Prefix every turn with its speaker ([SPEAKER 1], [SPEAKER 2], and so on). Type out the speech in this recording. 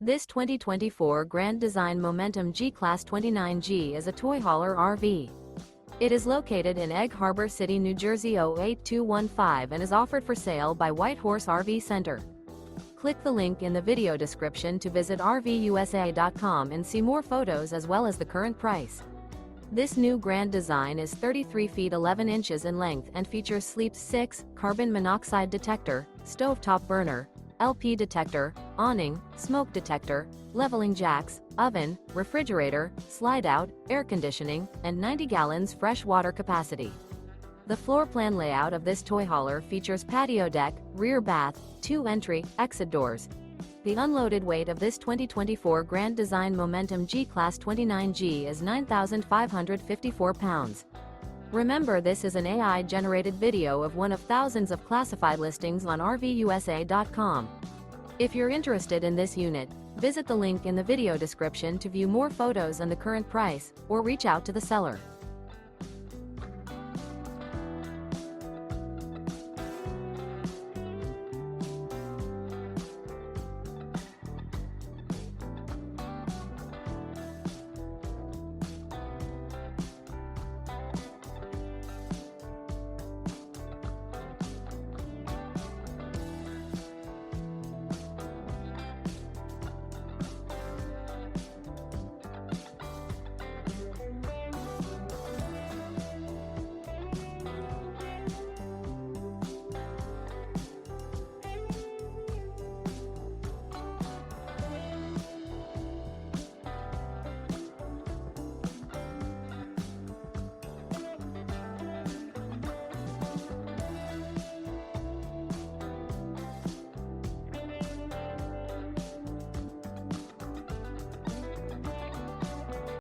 [SPEAKER 1] This 2024 Grand Design Momentum G-Class 29G is a toy hauler RV. It is located in Egg Harbor City, New Jersey 08215 and is offered for sale by White Horse RV Center. Click the link in the video description to visit RVUSA.com and see more photos as well as the current price. This new Grand Design is 33 feet 11 inches in length and features Sleep's 6, carbon monoxide detector, stovetop burner, LP detector, awning, smoke detector, leveling jacks, oven, refrigerator, slide-out, air conditioning, and 90 gallons fresh water capacity. The floor plan layout of this toy hauler features patio deck, rear bath, 2 entry, exit doors. The unloaded weight of this 2024 Grand Design Momentum G-Class 29G is 9,554 pounds. Remember, this is an AI-generated video of one of thousands of classified listings on RVUSA.com. If you're interested in this unit, visit the link in the video description to view more photos and the current price, or reach out to the seller.